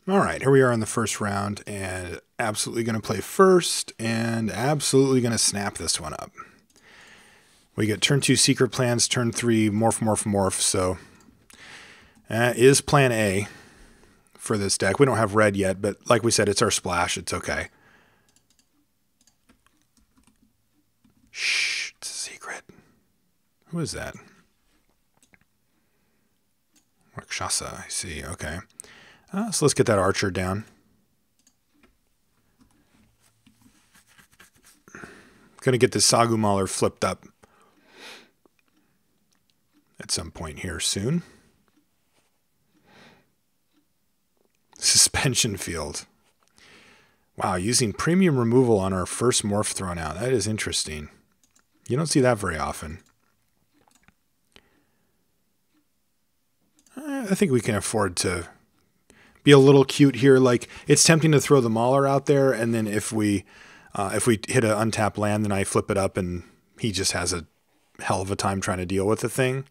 All right, here we are in the first round, and absolutely going to play first, and absolutely going to snap this one up. We get turn 2 Secret Plans, turn 3 Morph, Morph, Morph, so that is plan A for this deck. We don't have red yet, but like we said, it's our splash. It's okay. Shh, it's a secret. Who is that? Rakshasa, I see, okay. So let's get that archer down. Going to get this Sagu Mauler flipped up at some point here soon. Suspension field. Wow, using premium removal on our first morph thrown out. That is interesting. You don't see that very often. I think we can afford to be a little cute here. Like, it's tempting to throw the Mauler out there, and then if we hit an untapped land, then I flip it up, and he just has a hell of a time trying to deal with the thing.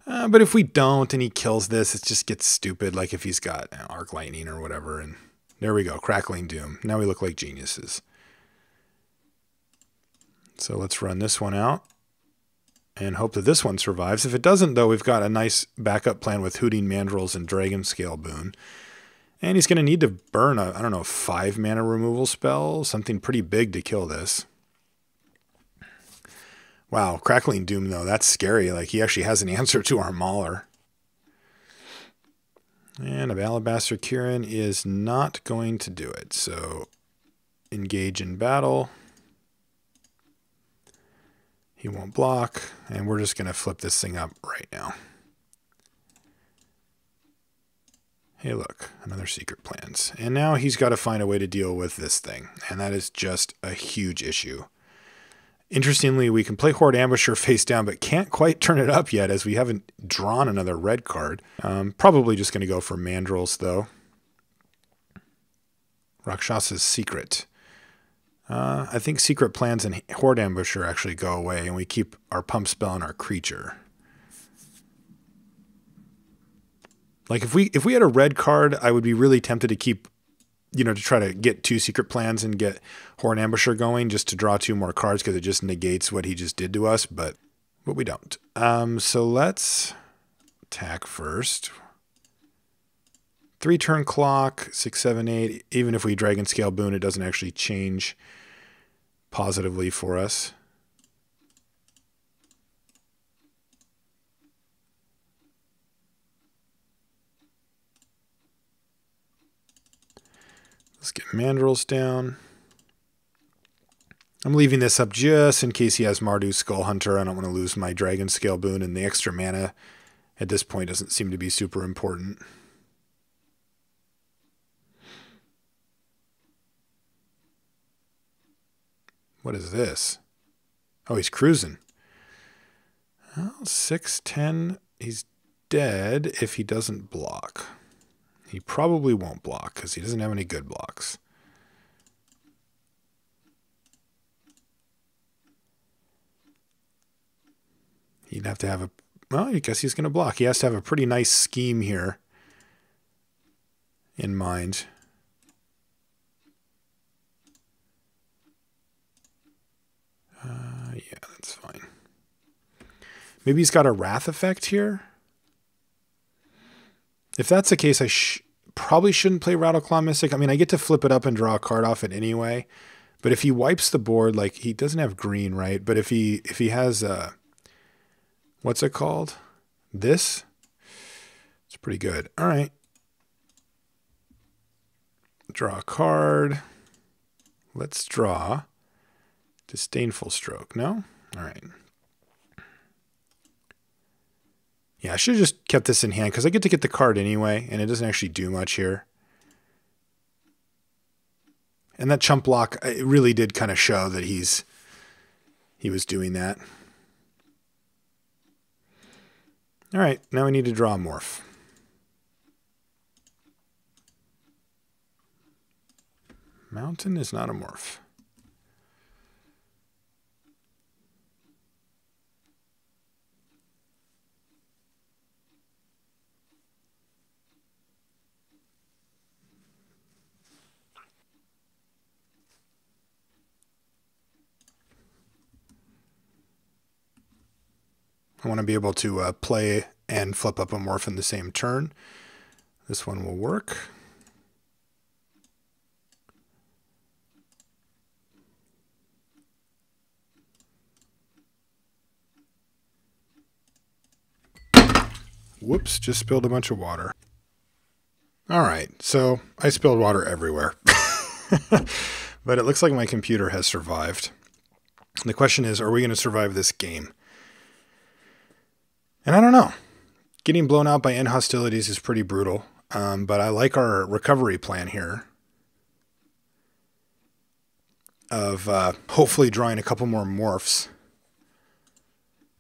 But if we don't, and he kills this, it just gets stupid. Like if he's got Arc Lightning or whatever, and there we go, Crackling Doom. Now we look like geniuses. So let's run this one out and hope that this one survives. If it doesn't, though, we've got a nice backup plan with Hooting Mandrills and Dragonscale Boon. And he's going to need to burn a, I don't know, 5 mana removal spell, something pretty big to kill this. Wow, Crackling Doom, though, that's scary. Like, he actually has an answer to our Mauler. And a Alabaster Kirin is not going to do it. So, engage in battle. He won't block, and we're just going to flip this thing up right now. Hey, look, another Secret Plans. And now he's got to find a way to deal with this thing, and that is just a huge issue. Interestingly, we can play Horde Ambusher face down, but can't quite turn it up yet as we haven't drawn another red card. Probably just going to go for Mandrills, though. Rakshasa's Secret. I think Secret Plans and Horde Ambusher actually go away, and we keep our Pump Spell and our creature. Like, if we had a red card, I would be really tempted to keep, to try to get 2 Secret Plans and get Horde Ambusher going just to draw 2 more cards because it just negates what he just did to us, but we don't. So let's attack first. 3 turn clock, 6, 7, 8. Even if we Dragonscale Boon, it doesn't actually change positively for us. Let's get Mandrills down. I'm leaving this up just in case he has Mardu's Skull Hunter. I don't want to lose my Dragonscale Boon, and the extra mana at this point doesn't seem to be super important. What is this? Oh, he's cruising. Well, 6, 10. He's dead if he doesn't block. He probably won't block because he doesn't have any good blocks. He'd have to have a... Well, I guess he's going to block. He has to have a pretty nice scheme here in mind. Yeah, that's fine. Maybe he's got a Wrath effect here. If that's the case, I probably shouldn't play Rattleclaw Mystic. I mean, I get to flip it up and draw a card off it anyway. But if he wipes the board, like, he doesn't have green, right? But if he has what's it called? This? It's pretty good. All right. Draw a card. Let's draw Disdainful Stroke. No? All right. Yeah, I should have just kept this in hand because I get to get the card anyway, and it doesn't actually do much here. And that chump block, it really did kind of show that he was doing that. All right, now we need to draw a morph. Mountain is not a morph. I want to be able to play and flip up a morph in the same turn. This one will work. Whoops, just spilled a bunch of water. All right, so I spilled water everywhere. But it looks like my computer has survived. And the question is, are we going to survive this game? And I don't know. Getting blown out by end hostilities is pretty brutal, but I like our recovery plan here of hopefully drawing a couple more morphs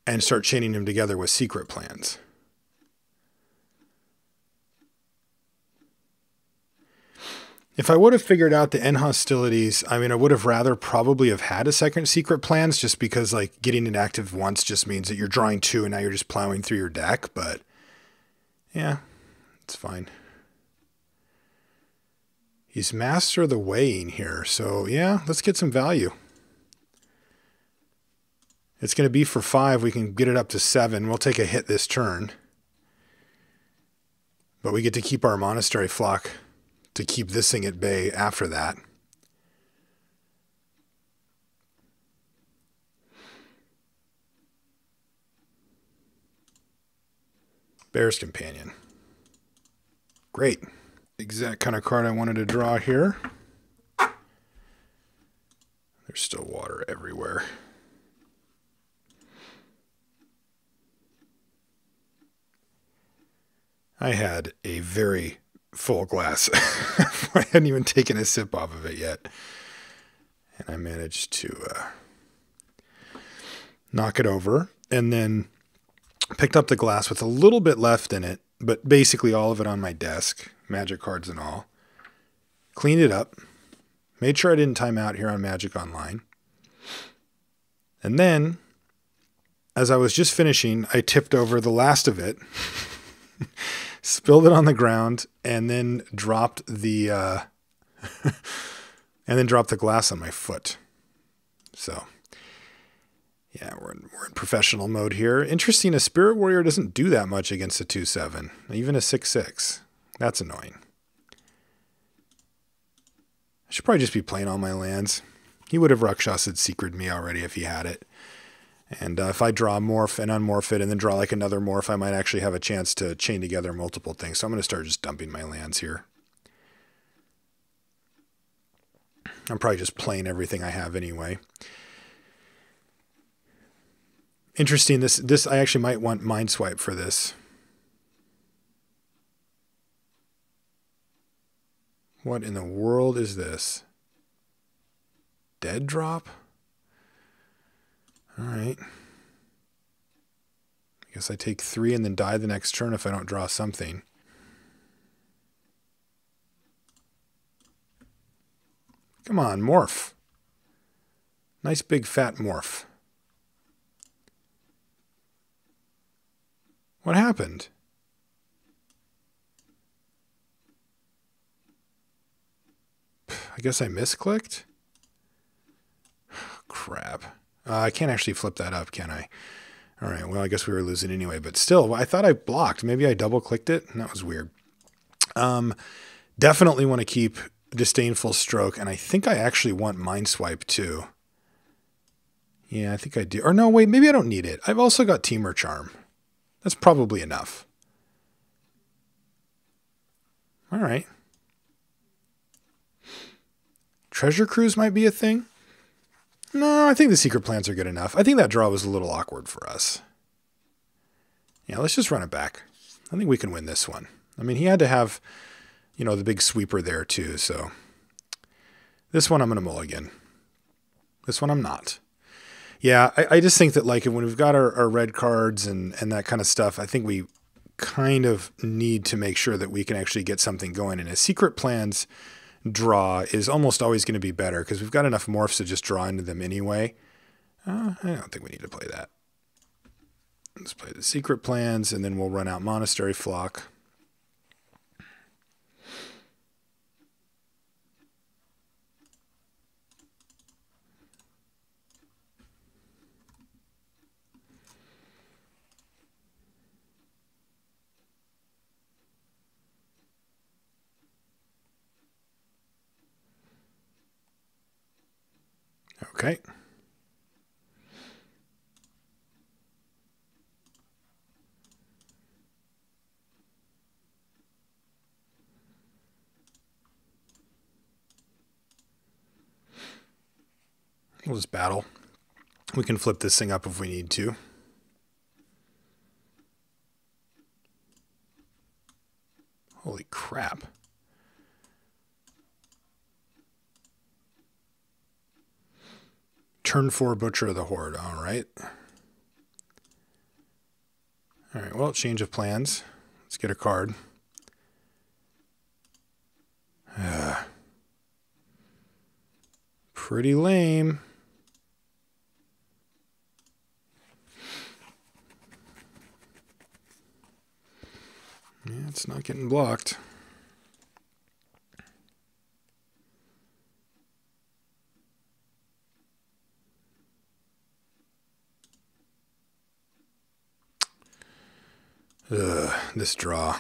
and start chaining them together with secret plans. If I would have figured out the end hostilities, I mean, I would have rather probably have had a second secret plans, just because like getting it active once just means that you're drawing 2 and now you're just plowing through your deck. But yeah, it's fine. He's master of the weighing here. So yeah, let's get some value. It's going to be for 5. We can get it up to 7. We'll take a hit this turn. But we get to keep our Monastery Flock to keep this thing at bay after that. Bear's Companion. Great. Exact kind of card I wanted to draw here. There's still water everywhere. I had a very full glass. I hadn't even taken a sip off of it yet. And I managed to knock it over and then picked up the glass with a little bit left in it, but basically all of it on my desk, Magic cards and all. Cleaned it up. Made sure I didn't time out here on Magic Online. And then, as I was just finishing, I tipped over the last of it, spilled it on the ground, and then dropped the glass on my foot. So, yeah, we're in professional mode here. Interesting, a Spirit Warrior doesn't do that much against a 2/7, even a 6/6. That's annoying. I should probably just be playing all my lands. He would have Rakshasa'd Secret me already if he had it. And if I draw a morph and unmorph it and then draw like another morph, I might actually have a chance to chain together multiple things. So I'm going to start just dumping my lands here. I'm probably just playing everything I have anyway. Interesting, this I actually might want Mind Swipe for this. What in the world is this? Dead drop? All right. I guess I take 3 and then die the next turn if I don't draw something. Come on, morph. Nice big fat morph. What happened? I guess I misclicked? Crap. I can't actually flip that up, can I? All right, well, I guess we were losing anyway. But still, I thought I blocked. Maybe I double-clicked it, and that was weird. Definitely want to keep Disdainful Stroke, and I think I actually want Mind Swipe, too. Yeah, I think I do. Or no, wait, maybe I don't need it. I've also got Temur Charm. That's probably enough. All right. Treasure Cruise might be a thing. No, I think the secret plans are good enough. I think that draw was a little awkward for us. Yeah, let's just run it back. I think we can win this one. I mean, he had to have, you know, the big sweeper there too, so. This one I'm going to mulligan. This one I'm not. Yeah, I just think that like when we've got our red cards and that kind of stuff, I think we kind of need to make sure that we can actually get something going. And a secret plans draw is almost always going to be better because we've got enough morphs to just draw into them anyway. I don't think we need to play that. Let's play the secret plans and then we'll run out Monastery Flock. Okay. We'll just battle. We can flip this thing up if we need to. Holy crap. Turn 4 Butcher of the Horde. All right. All right, well, change of plans. Let's get a card. Pretty lame. Yeah, it's not getting blocked. This draw.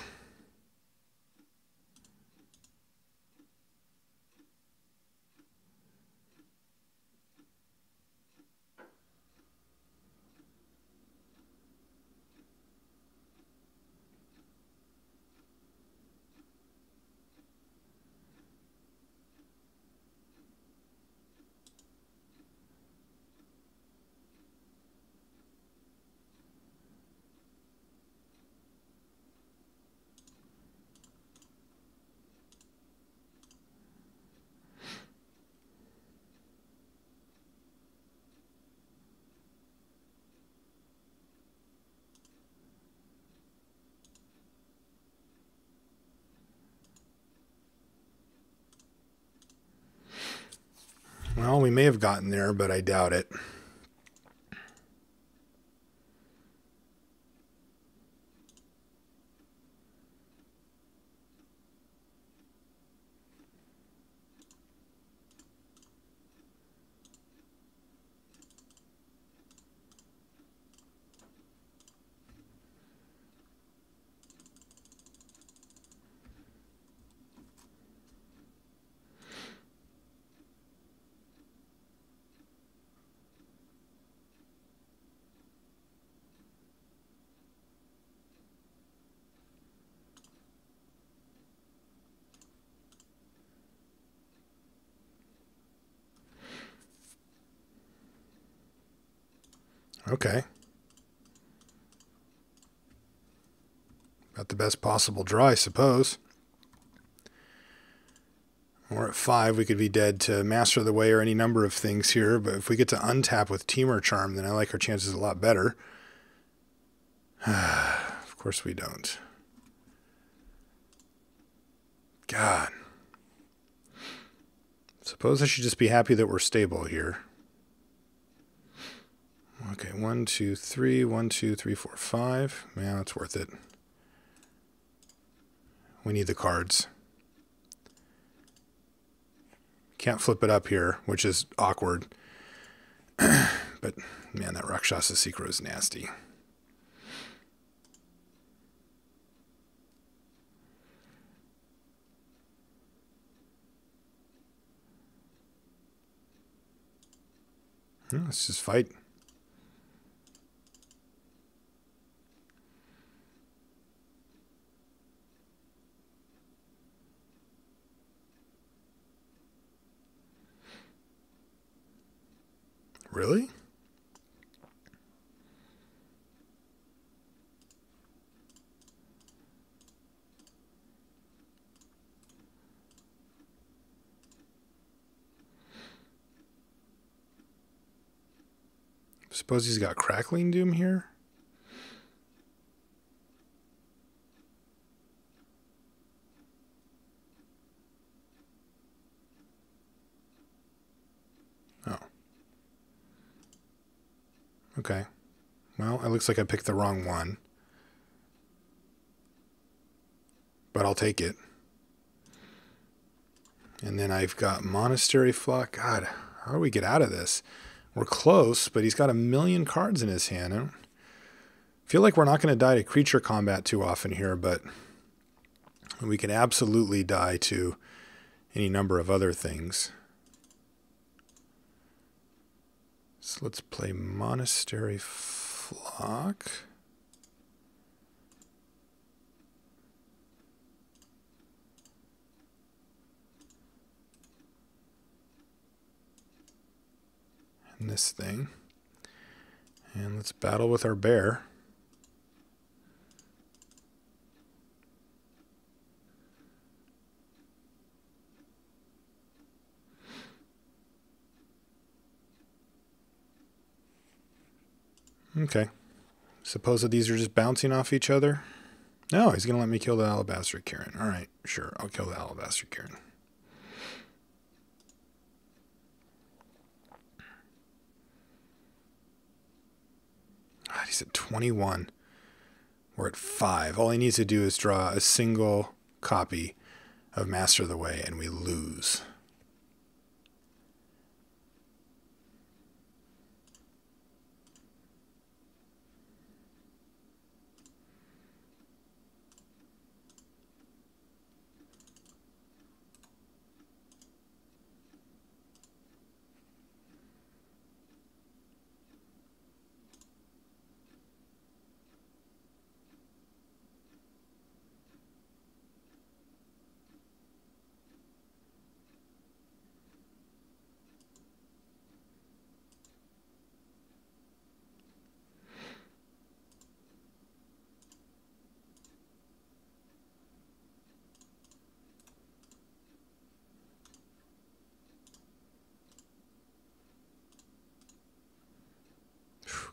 Well, we may have gotten there, but I doubt it. Okay. Got the best possible draw, I suppose. We're at 5. We could be dead to Master of the Way or any number of things here, but if we get to untap with Temur Charm, then I like our chances a lot better. Of course we don't. God. Suppose I should just be happy that we're stable here. Okay, 1, 2, 3, 1, 2, 3, 4, 5. Yeah, that's worth it. We need the cards. Can't flip it up here, which is awkward. But, man, that Rakshasa Secret is nasty. Let's just fight. Really? Suppose he's got Crackling Doom here? Oh. Okay. Well, it looks like I picked the wrong one. But I'll take it. And then I've got Monastery Flock. God, how do we get out of this? We're close, but he's got a million cards in his hand. I feel like we're not going to die to creature combat too often here, but we can absolutely die to any number of other things. So let's play Monastery Flock. And this thing. And let's battle with our bear. Okay. Suppose that these are just bouncing off each other? No, he's going to let me kill the Alabaster Kieran. All right, sure. I'll kill the Alabaster Kieran. God, he's at 21. We're at 5. All he needs to do is draw a single copy of Master of the Way, and we lose.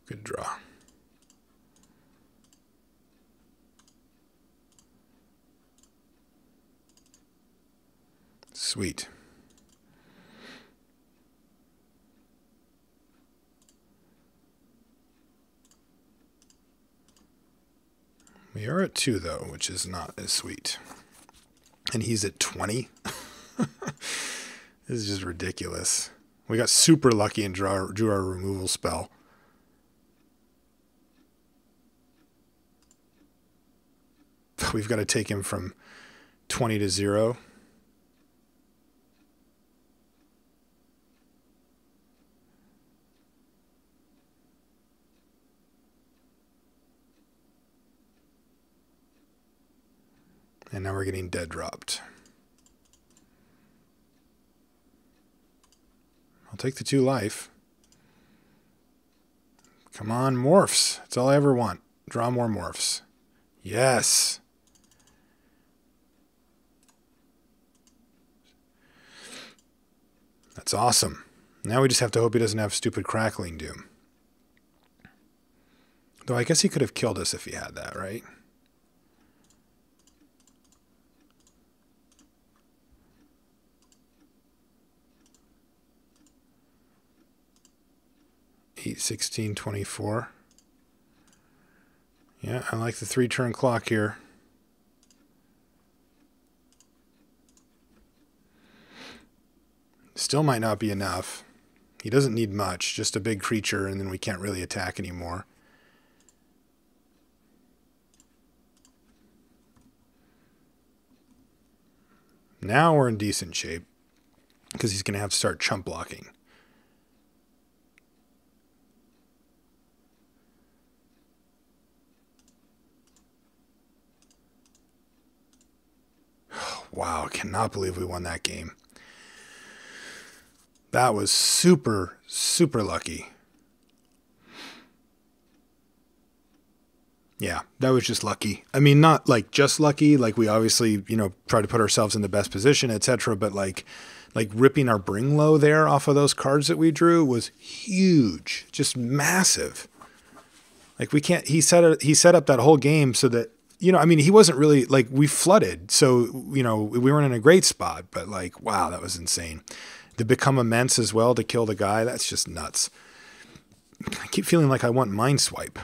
Good draw. Sweet. We are at 2, though, which is not as sweet. And he's at 20. This is just ridiculous. We got super lucky and drew our removal spell. We've got to take him from 20 to 0. And now we're getting dead dropped. I'll take the 2 life. Come on, morphs. That's all I ever want. Draw more morphs. Yes. That's awesome. Now we just have to hope he doesn't have stupid Crackling Doom. Though I guess he could have killed us if he had that, right? Eight, 16, 24. Yeah, I like the 3-turn clock here. Still might not be enough. He doesn't need much, just a big creature, and then we can't really attack anymore. Now we're in decent shape, because he's going to have to start chump blocking. Wow, cannot believe we won that game. That was super, super lucky. Yeah, that was just lucky. I mean, not like just lucky, like we obviously, you know, try to put ourselves in the best position, etc. But like ripping our bring low there off of those cards that we drew was huge, just massive. Like we can't, he set up that whole game so that, you know, I mean, he wasn't really, like, we flooded. So, you know, we weren't in a great spot, but like, wow, that was insane. To become immense as well to kill the guy, that's just nuts. I keep feeling like I want Mind Swipe.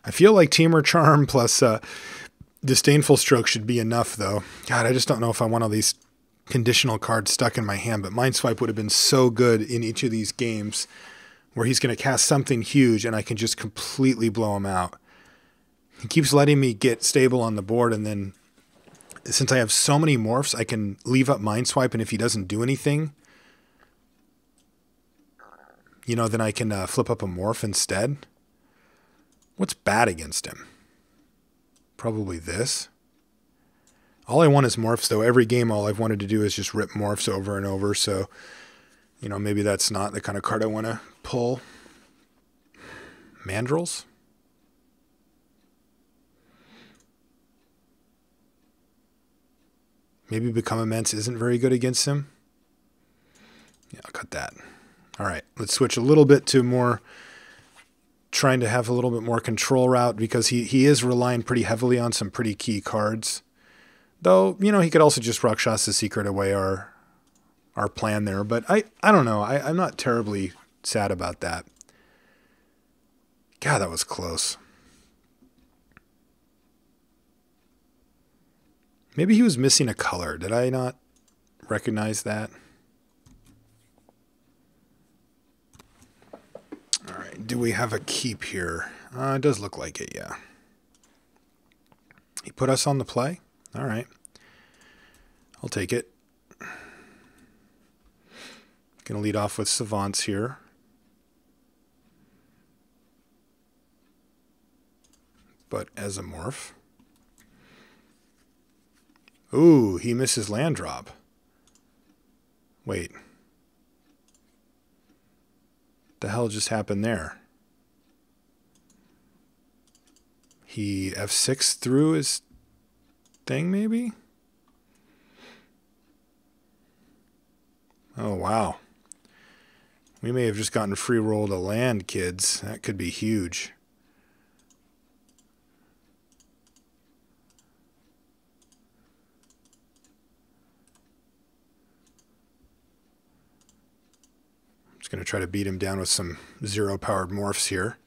I feel like Temur Charm plus Disdainful Stroke should be enough, though. God, I just don't know if I want all these conditional cards stuck in my hand, but Mind Swipe would have been so good in each of these games where he's going to cast something huge and I can just completely blow him out. He keeps letting me get stable on the board, and then since I have so many morphs, I can leave up Mind Swipe, and if he doesn't do anything, you know, then I can flip up a morph instead. What's bad against him? Probably this. All I want is morphs, though. Every game, all I've wanted to do is just rip morphs over and over. So, you know, maybe that's not the kind of card I want to pull. Mandrills? Maybe Become Immense isn't very good against him. Yeah, I'll cut that. All right, let's switch a little bit to more trying to have a little bit more control route, because he is relying pretty heavily on some pretty key cards. Though, you know, he could also just Rakshasa the Secret away our plan there. But I don't know. I'm not terribly sad about that. God, that was close. Maybe he was missing a color. Did I not recognize that? All right. Do we have a keep here? It does look like it, yeah. He put us on the play? All right. I'll take it. Going to lead off with Savants here. But as a morph. Ooh, he misses land drop. Wait. The hell just happened there? He F6 through his thing, maybe? Oh, wow. We may have just gotten free roll to land, kids. That could be huge. Going to try to beat him down with some zero-powered morphs here.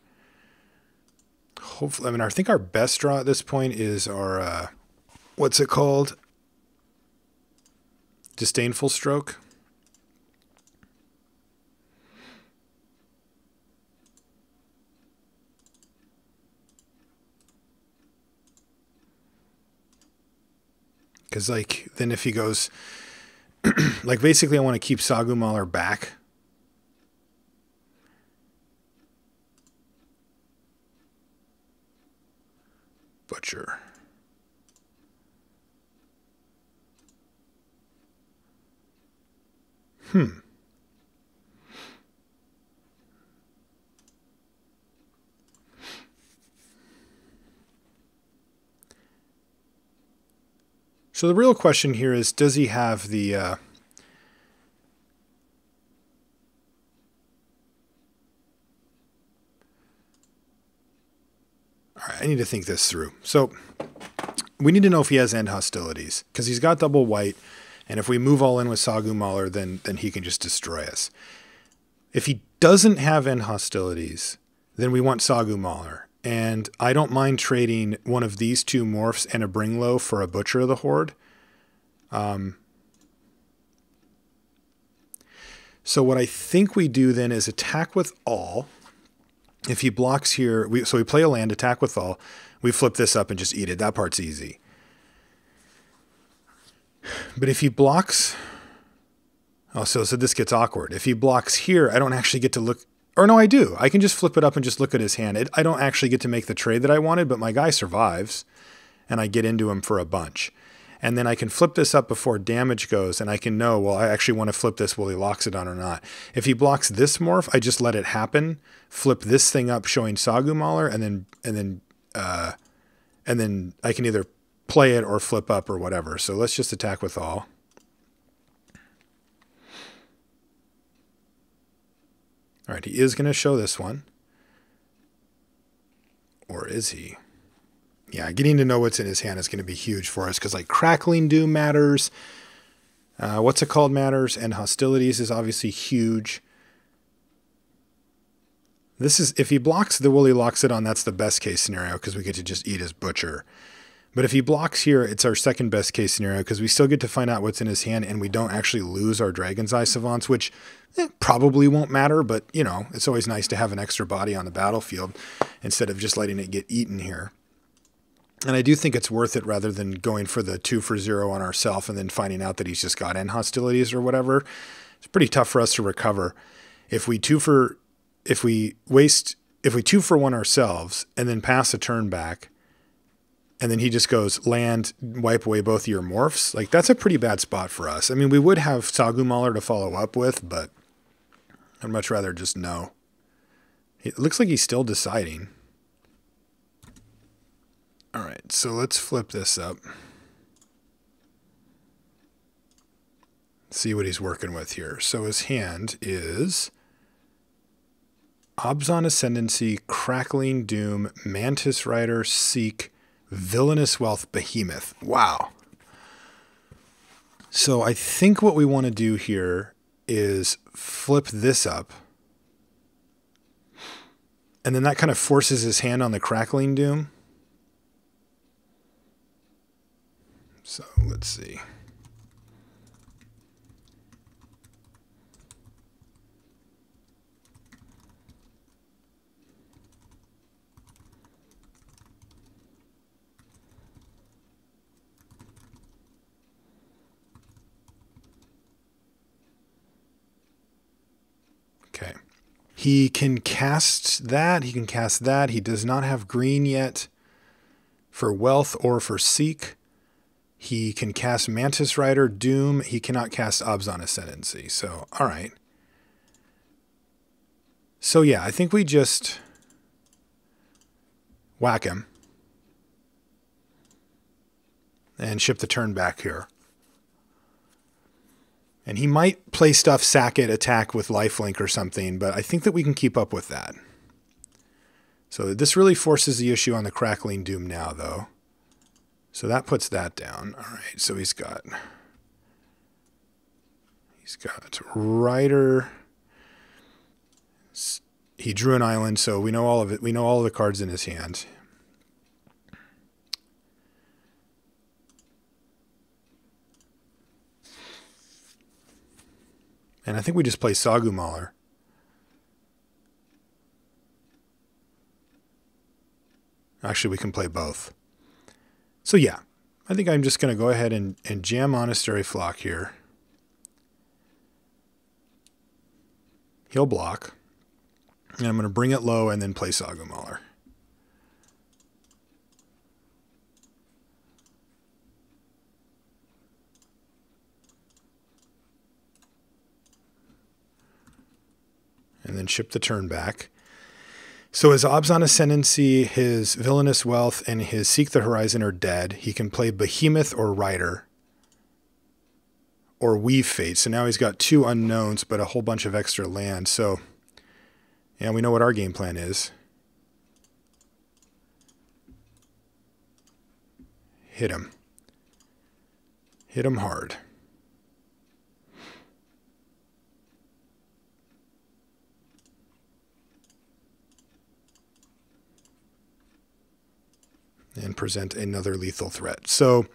Hopefully, I mean, I think our best draw at this point is our, what's it called? Disdainful Stroke. Because, like, then if he goes, like, basically I want to keep Sagu Mauler back. Butcher. So the real question here is, does he have the all right, I need to think this through. So we need to know if he has end hostilities, because he's got double white, and if we move all in with Sagu Mauler, then he can just destroy us. If he doesn't have end hostilities, then we want Sagu Mauler. And I don't mind trading one of these two morphs and a Bring Low for a Butcher of the Horde. So what I think we do then is attack with all. If he blocks here, so we play a land, attack with all. We flip this up and just eat it. That part's easy. But if he blocks... Oh, so this gets awkward. If he blocks here, I don't actually get to look... Or no, I do. I can just flip it up and just look at his hand. I don't actually get to make the trade that I wanted, but my guy survives, and I get into him for a bunch. And then I can flip this up before damage goes, and I can know, well, I actually want to flip this Woolly Loxodon or not. If he blocks this morph, I just let it happen, flip this thing up showing Sagu Mauler, and then I can either play it or flip up or whatever. So let's just attack with all. All right, he is going to show this one. Or is he? Yeah, getting to know what's in his hand is going to be huge for us, because like Crackling Doom matters. What's it called matters, and hostilities is obviously huge. This is, if he blocks the Woolly Loxodon, that's the best case scenario, because we get to just eat his Butcher. But if he blocks here, it's our second best case scenario, because we still get to find out what's in his hand, and we don't actually lose our Dragon's Eye Savants, which probably won't matter, but, you know, it's always nice to have an extra body on the battlefield instead of just letting it get eaten here. And I do think it's worth it rather than going for the 2 for 0 on ourselves and then finding out that he's just got end hostilities or whatever. It's pretty tough for us to recover. If we 2 for if we 2-for-1 ourselves and then pass a turn back, and then he just goes land, wipe away both of your morphs, like that's a pretty bad spot for us. I mean, we would have Sagu Mauler to follow up with, but I'd much rather just no. It looks like he's still deciding. All right, so let's flip this up. See what he's working with here. So his hand is Abzan Ascendancy, Crackling Doom, Mantis Rider, Seek, Villainous Wealth, Behemoth. Wow. So I think what we want to do here is flip this up. And then that kind of forces his hand on the Crackling Doom. So let's see. Okay. He can cast that. He can cast that. He does not have green yet for Wealth or for Seek. He can cast Mantis Rider, Doom. He cannot cast Abzan Ascendancy. So, all right. So, yeah, I think we just whack him and ship the turn back here. And he might play stuff, sack it, attack with lifelink or something, but I think that we can keep up with that. So this really forces the issue on the Crackling Doom now, though. So that puts that down. All right, so he's got Rider. He drew an island, so we know all of it. We know all of the cards in his hand. And I think we just play Sagu Mauler. Actually, we can play both. So yeah, I think I'm just going to go ahead and jam Monastery Flock here. He'll block. And I'm going to bring it low and then play Sagu Mauler. And then ship the turn back. So his Abzan Ascendancy, his Villainous Wealth, and his Seek the Horizon are dead. He can play Behemoth or Rider. Or Weave Fate. So now he's got 2 unknowns, but a whole bunch of extra land. So, yeah, we know what our game plan is. Hit him. Hit him hard. And present another lethal threat. So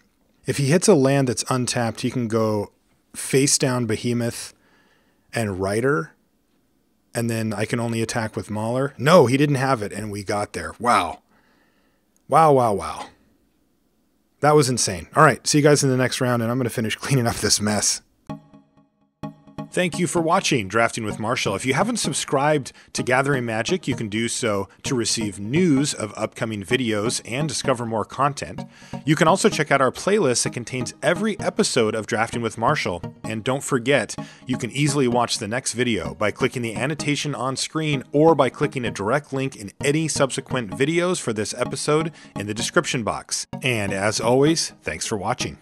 if he hits a land that's untapped, he can go face down Behemoth and Rider, and then I can only attack with Mauler. No, he didn't have it, and we got there. Wow. Wow, wow, wow. That was insane. All right, see you guys in the next round, and I'm going to finish cleaning up this mess. Thank you for watching Drafting with Marshall. If you haven't subscribed to Gathering Magic, you can do so to receive news of upcoming videos and discover more content. You can also check out our playlist that contains every episode of Drafting with Marshall. And don't forget, you can easily watch the next video by clicking the annotation on screen or by clicking a direct link in any subsequent videos for this episode in the description box. And as always, thanks for watching.